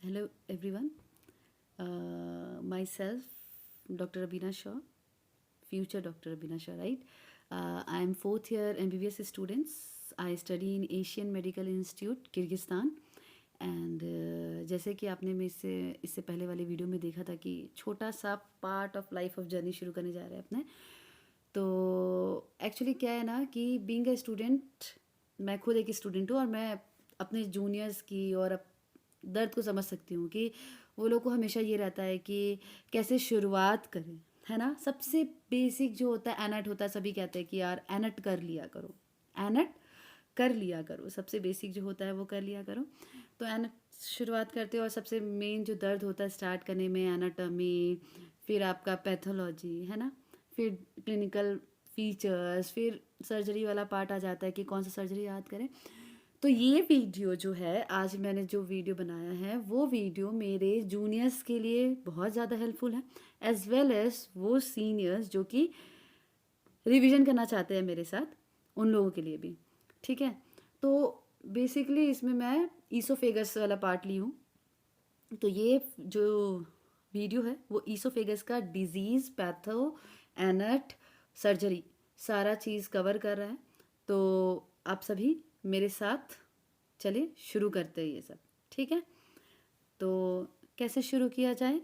Hello everyone. Myself, Dr. Abina Shaw, future Dr. Abina Shaw, right? I am fourth year MBBS students. I study in Asian Medical Institute, Kyrgyzstan. And जैसे कि आपने मेरे से इससे पहले वाले video में देखा था कि छोटा सा part of life of journey शुरू करने जा रहे हैं अपने। तो एक्चुअली क्या है ना कि बीइंग अ स्टूडेंट, मैं खुद एक स्टूडेंट हूँ और मैं अपने जूनियर्स की और दर्द को समझ सकती हूँ कि वो लोग को हमेशा ये रहता है कि कैसे शुरुआत करें, है ना। सबसे बेसिक जो होता है एनट होता है, सभी कहते हैं कि यार एनट कर लिया करो, एनट कर लिया करो, सबसे बेसिक जो होता है वो कर लिया करो। तो एनट शुरुआत करते हो और सबसे मेन जो दर्द होता है स्टार्ट करने में एनाटॉमी, फिर आपका पैथोलॉजी, है ना, फिर क्लिनिकल फीचर्स, फिर सर्जरी वाला पार्ट आ जाता है कि कौन सा सर्जरी याद करें। तो ये वीडियो जो है, आज मैंने जो वीडियो बनाया है वो वीडियो मेरे जूनियर्स के लिए बहुत ज़्यादा हेल्पफुल है, एज वेल एज वो सीनियर्स जो कि रिवीजन करना चाहते हैं मेरे साथ, उन लोगों के लिए भी। ठीक है। तो बेसिकली इसमें मैं ईसोफेगस वाला पार्ट ली हूँ। तो ये जो वीडियो है वो ईसोफेगस का डिजीज़, पैथो, एनट, सर्जरी, सारा चीज़ कवर कर रहा है। तो आप सभी मेरे साथ चलिए शुरू करते हैं ये सब। ठीक है। तो कैसे शुरू किया जाए,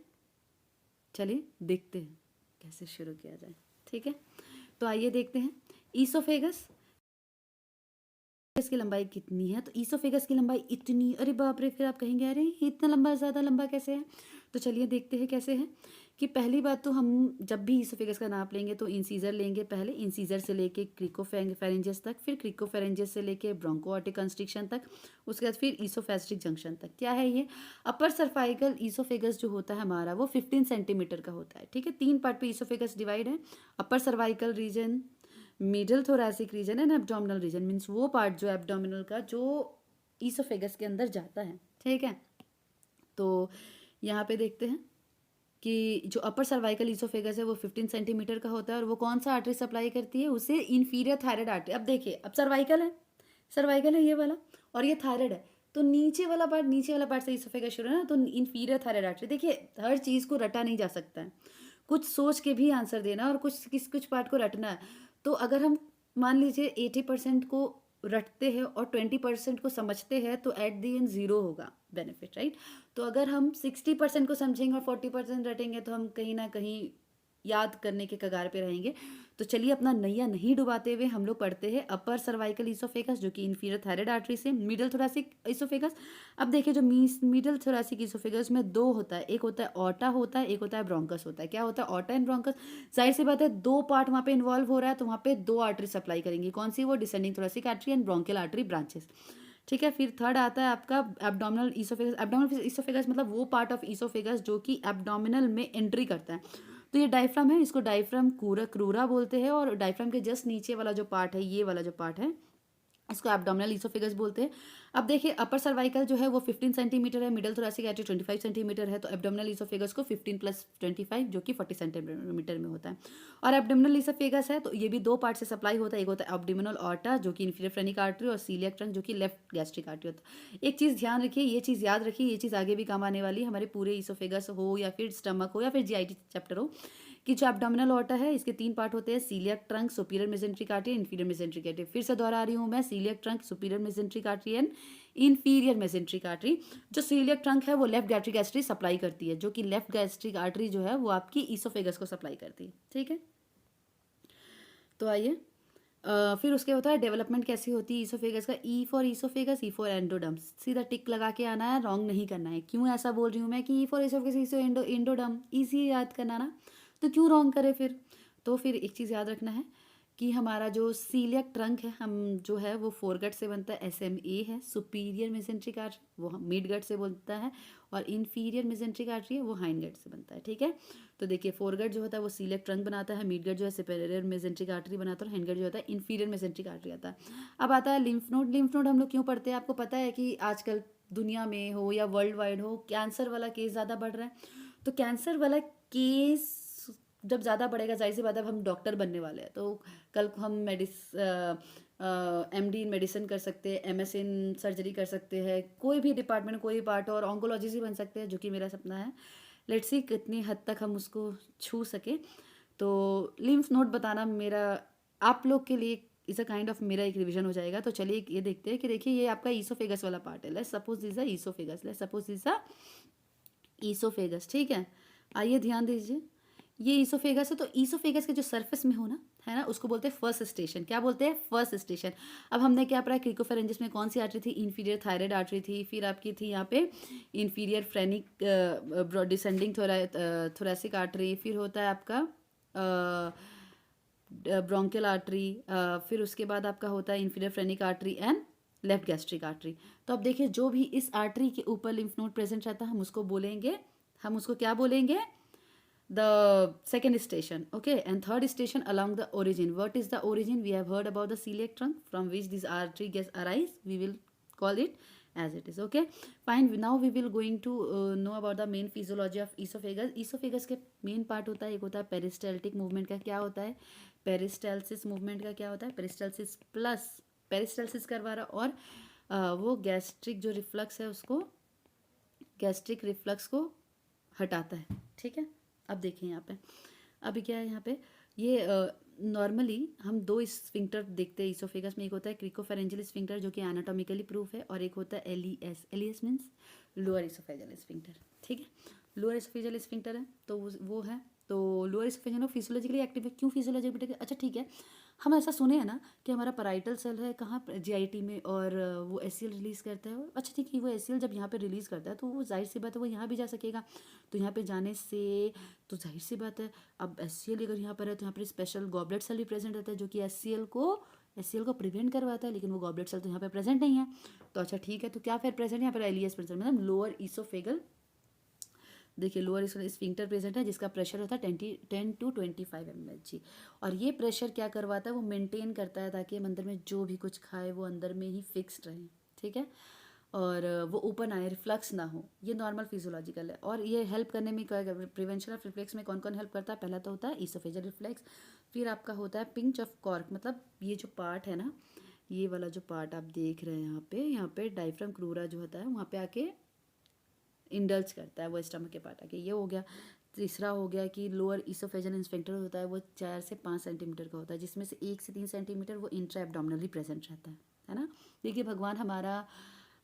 चलिए देखते हैं कैसे शुरू किया जाए। ठीक है। तो आइए देखते हैं ईसोफेगस की लंबाई कितनी है। तो ईसोफेगस की लंबाई इतनी, अरे बाप रे, फिर आप कहेंगे अरे इतना लंबा, ज़्यादा लंबा कैसे है। तो चलिए देखते हैं कैसे है। कि पहली बात तो हम जब भी ईसोफेगस का नाप लेंगे तो इंसीजर लेंगे पहले, इंसीजर से लेके क्रिकोफेरेंजियस तक, फिर क्रिकोफेरेंजियस से लेके ब्रोंकोआर्टिक कंस्ट्रिक्शन तक, उसके बाद फिर ईसोफेस्टिक जंक्शन तक। क्या है ये? अपर सर्वाइकल ईसोफेगस जो होता है हमारा वो 15 सेंटीमीटर का होता है। ठीक है। 3 पार्ट पे ईसोफेगस डिवाइड है। Upper cervical region, middle thoracic region and abdominal region, means वो पार्ट जो एब्डोमिनल का जो ईसोफेगस के अंदर जाता है। ठीक है। तो यहाँ पे देखते हैं कि जो अपर सर्वाइकल ईसोफेगस है वो 15 सेंटीमीटर का होता है और वो कौन सा आर्टरी सप्लाई करती है उसे? Inferior thyroid artery. अब देखिए, अब सर्वाइकल है ये वाला और ये थायराइड है। तो नीचे वाला पार्ट से ईसोफेगस शुरू है ना, तो इन्फीरियर थायराइड आर्टरी। देखिए हर चीज़ को रटा नहीं जा सकता है, कुछ सोच के भी आंसर देना और कुछ पार्ट को रटना है। तो अगर हम मान लीजिए 80% को रटते हैं और 20% को समझते हैं तो एट दी एंड ज़ीरो होगा बेनिफिट, राइट। तो अगर हम 60% को समझेंगे और 40% रटेंगे तो हम कहीं ना कहीं याद करने के कगार पे रहेंगे। तो चलिए अपना नैया नहीं डुबाते हुए हम लोग पढ़ते हैं अपर सर्वाइकल ईसोफेगस जो कि इन्फीरियर थायराइड आर्टरी से, मिडल थोरैसिक ईसोफेगस। अब देखिए जो मिडल थोरैसिक ईसोफेगस में दो होता है, एक होता है ऑटा होता है, एक होता है ब्रोंकस होता है। क्या होता है? ऑटा एंड ब्रोंकस। जाहिर सी बात है दो पार्ट वहाँ पे इन्वॉल्व हो रहा है तो वहाँ पे दो आर्टरी सप्लाई करेंगी। कौन सी? वो descending thoracic artery and bronchial artery branches. ठीक है। फिर थर्ड आता है आपका एब्डोमिनल ईसोफेगस। एब्डोमिनल ईसोफेगस मतलब वो पार्ट ऑफ ईसोफेगस जो कि एब्डोमिनल में एंट्री करता है। तो ये डायफ्राम है, इसको डायफ्राम क्रूरा बोलते हैं और डायफ्राम के जस्ट नीचे वाला जो पार्ट है, ये वाला जो पार्ट है, इसको एब्डोमिनल ईसोफेगस बोलते हैं। अब देखिए अपर सर्वाइकल जो है वो 15 सेंटीमीटर है, मिडल थोरैसिक आर्टरी 25 सेंटीमीटर है, तो एब्डोमिनल ईसोफेगस को 15 प्लस 25 जो कि 40 सेंटीमीटर में होता है। और एब्डोमिनल ईसोफेगस है तो ये भी दो पार्ट से सप्लाई होता है, एक होता है एब्डोमिनल ऑर्टा जो कि इन्फीरियर फ्रेनिक आर्टरी और सीलियक ट्रंक जो कि लेफ्ट गैस्ट्रिक आर्टरी होता है। एक चीज़ ध्यान रखिए, ये चीज़ याद रखिए, ये चीज़ आगे भी काम आने वाली है, हमारे पूरे ईसोफेगस हो या फिर स्टमक हो या फिर जीआईटी चैप्टर हो, कि जो एब्डोमिनल ऑर्टा है इसके तीन पार्ट होते हैं, coeliac trunk, superior mesenteric artery, inferior mesenteric artery. फिर से दोहरा रही हूँ मैं, coeliac trunk, superior mesenteric artery and inferior mesenteric artery. जो सीलियक ट्रंक है वो लेफ्ट गैस्ट्रिक आर्टरी सप्लाई करती है, जो कि लेफ्ट गैस्ट्रिक आर्टरी जो है वो आपकी ईसोफेगस को सप्लाई करती है। ठीक है। तो आइए फिर उसके होता है डेवलपमेंट कैसी होती है ईसोफेगस का। E for oesophagus, E for एंडोडम, सीधा टिक लगा के आना है, रॉन्ग नहीं करना है। क्यों ऐसा बोल रही हूँ मैं कि E for oesophagus, E for एंडोडम, easy याद करना ना, तो क्यों रॉन्ग करे फिर। तो फिर एक चीज़ याद रखना है कि हमारा जो सीलियक ट्रंक है हम जो है वो फोरगट से बनता है, SMA है, सुपीरियर मेसेंट्रिक आर्टरी वो मिड गट से बनता है और इन्फीरियर मेसेंट्रिक आर्टरी है वो हाइंड गट से बनता है। ठीक है। तो देखिए फोरगट जो होता है वो सीलियक ट्रंक बनाता है, मिड गट जो है सुपीरियर मेसेंट्रिक आर्टरी बनाता है और हैंड गट जो होता है इन्फीरियर मेसेंट्रिक आर्टरी आता है। अब आता है लिम्फ नोड। लिम्फ नोड हम लोग क्यों पढ़ते हैं? आपको पता है कि आजकल दुनिया में हो या वर्ल्ड वाइड हो कैंसर वाला केस ज़्यादा बढ़ रहा है। तो कैंसर वाला केस जब ज़्यादा बढ़ेगा, जाहिर सी बात है, अब हम डॉक्टर बनने वाले हैं, तो कल को हम एमडी इन मेडिसिन कर सकते हैं, एमएस इन सर्जरी कर सकते हैं, कोई भी डिपार्टमेंट, कोई पार्ट, और ऑन्कोलॉजिस्ट भी बन सकते हैं, जो कि मेरा सपना है। लेट्स सी कितनी हद तक हम उसको छू सके। तो लिम्फ नोड बताना मेरा आप लोग के लिए इज़ अ काइंड ऑफ मेरा एक रिवीजन हो जाएगा। तो चलिए ये देखते हैं कि देखिए ये आपका ईसोफेगस वाला पार्ट है। Let's suppose this a oesophagus, let's suppose this a oesophagus, ठीक है। आइए ध्यान दीजिए, ये ईसोफेगस है, तो ईसोफेगस के जो सरफेस में हो ना, है ना, उसको बोलते हैं फर्स्ट स्टेशन। क्या बोलते हैं? First station. अब हमने क्या पढ़ा, क्रिकोफेरेंजिस में कौन सी आर्टरी थी? इंफीरियर थायराइड आर्टरी थी। फिर आपकी थी यहाँ पे inferior phrenic descending thoracic artery. फिर होता है आपका ब्रोंकियल आर्टरी। फिर उसके बाद आपका होता है inferior phrenic artery and left gastric artery. तो अब देखिए, जो भी इस आर्टरी के ऊपर लिम्फ नोड प्रेजेंट रहता है, हम उसको बोलेंगे, हम उसको क्या बोलेंगे? The second station, okay, and third station along the origin. What is the origin? We have heard about the celiac trunk from which this artery gets arise. We will call it as it is, okay. Fine. Now we will going to know about the main physiology of esophagus. Esophagus के main part होता है, एक होता है peristaltic movement का। क्या होता है peristalsis movement का? क्या होता है peristalsis प्लस peristalsis करवा रहा, और वो गैस्ट्रिक जो रिफ्लक्स है उसको, गैस्ट्रिक रिफ्लक्स को हटाता है, ठीक है। अब देखिए यहाँ पे, अभी क्या है यहाँ पे, ये नॉर्मली हम दो स्फिंक्टर देखते हैं ईसोफेगस में। एक होता है क्रिकोफेरेंजियल स्फिंक्टर, जो कि एनाटॉमिकली प्रूफ है, और एक होता है LES. LES means lower oesophageal sphincter, ठीक है। लोअर ईसोफेजियल स्फिंक्टर है, तो वो है। तो लोअर ईसोफेजियल फिजियोलॉजिकली एक्टिव है। क्यों फिजियोलॉजिकली? अच्छा ठीक है, हम ऐसा सुने हैं ना कि हमारा पैराइटल सेल है कहाँ, जीआईटी में, और वो एससीएल रिलीज़ करता है। अच्छा ठीक है, वो एससीएल जब यहाँ पे रिलीज़ करता है, तो वो जाहिर सी बात है वो यहाँ भी जा सकेगा। तो यहाँ पे जाने से तो जाहिर सी बात है, अब एससीएल अगर यहाँ पर है, तो यहाँ पर स्पेशल गॉबलेट सेल भी प्रेजेंट रहता है, जो कि एससीएल को प्रिवेंट करवाता है, लेकिन वो गॉबलेट सेल तो यहाँ पे प्रेजेंट नहीं है। तो अच्छा ठीक है, तो क्या फिर प्रेजेंट यहाँ पर एलईएस प्रेजेंट, मतलब लोअर ईसोफेगल। देखिए लोअर स्फिंक्टर प्रेजेंट है, जिसका प्रेशर होता है 10 to 25 mHg। और ये प्रेशर क्या करवाता है? वो मेंटेन करता है, ताकि हम अंदर में जो भी कुछ खाए वो अंदर में ही फिक्स्ड रहे, ठीक है, और वो ओपन आए, रिफ्लक्स ना हो। ये नॉर्मल फिजियोलॉजिकल है। और ये हेल्प करने में, प्रिवेंशन ऑफ रिफ्लेक्स में कौन कौन हेल्प करता है? पहला तो होता है ईसोफेजियल रिफ्लेक्स। फिर आपका होता है पिंच ऑफ कॉर्क, मतलब ये जो पार्ट है ना, ये वाला जो पार्ट आप देख रहे हैं यहाँ पे डायफ्राम क्रूरा जो होता है, वहाँ पे आके इंडल्ज करता है वो स्टमक के पार्ट आके। ये हो गया। तीसरा हो गया कि लोअर ईसोफेजियल स्फिंक्टर होता है, वो 4 से 5 सेंटीमीटर का होता है, जिसमें से 1 से 3 सेंटीमीटर वो इंट्रा एब्डोमिनली प्रेजेंट रहता है ना। देखिए भगवान हमारा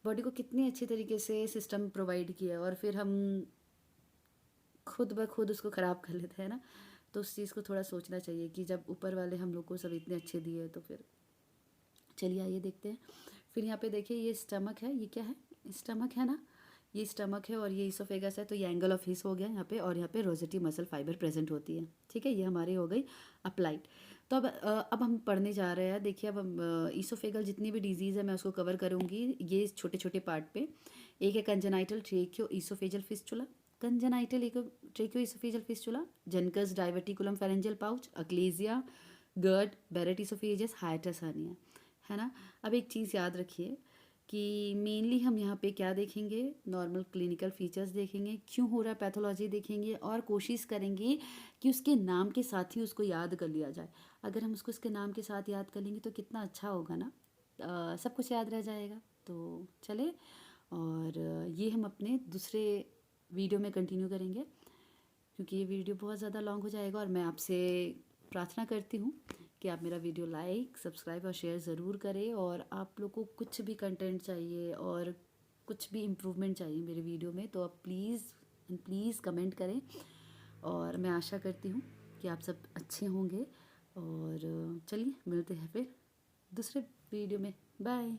बॉडी को कितनी अच्छी तरीके से सिस्टम प्रोवाइड किया है, और फिर हम खुद ब खुद उसको ख़राब कर लेते हैं ना। तो उस चीज़ को थोड़ा सोचना चाहिए कि जब ऊपर वाले हम लोग को सब इतने अच्छे दिए, तो फिर चलिए आइए देखते हैं। फिर यहाँ पे देखिए, ये स्टमक है, ये क्या है? स्टमक है ना, ये स्टमक है, और ये ईसोफेगस है। तो ये एंगल ऑफ हिस हो गया यहाँ पे, और यहाँ पे रोजेटी मसल फाइबर प्रेजेंट होती है, ठीक है। ये हमारी हो गई अप्लाइड। तो अब हम पढ़ने जा रहे हैं। देखिए अब हम ईसोफेगल जितनी भी डिजीज़ है मैं उसको कवर करूँगी ये छोटे छोटे पार्ट पे। एक है congenital tracheo oesophageal fistula, congenital tracheo oesophageal fistula, Zenker's diverticulum pharyngeal pouch, achalasia, GERD, Barrett oesophagus, hiatus hernia, है ना। अब एक चीज़ याद रखिए कि मेनली हम यहाँ पे क्या देखेंगे? नॉर्मल क्लिनिकल फीचर्स देखेंगे, क्यों हो रहा है पैथोलॉजी देखेंगे, और कोशिश करेंगे कि उसके नाम के साथ ही उसको याद कर लिया जाए। अगर हम उसको उसके नाम के साथ याद कर लेंगे तो कितना अच्छा होगा ना, सब कुछ याद रह जाएगा। तो चले, और ये हम अपने दूसरे वीडियो में कंटिन्यू करेंगे, क्योंकि ये वीडियो बहुत ज़्यादा लॉन्ग हो जाएगा। और मैं आपसे प्रार्थना करती हूँ कि आप मेरा वीडियो लाइक, सब्सक्राइब और शेयर ज़रूर करें। और आप लोग को कुछ भी कंटेंट चाहिए और कुछ भी इम्प्रूवमेंट चाहिए मेरे वीडियो में, तो आप प्लीज़ कमेंट करें। और मैं आशा करती हूँ कि आप सब अच्छे होंगे। और चलिए मिलते हैं फिर दूसरे वीडियो में। बाय।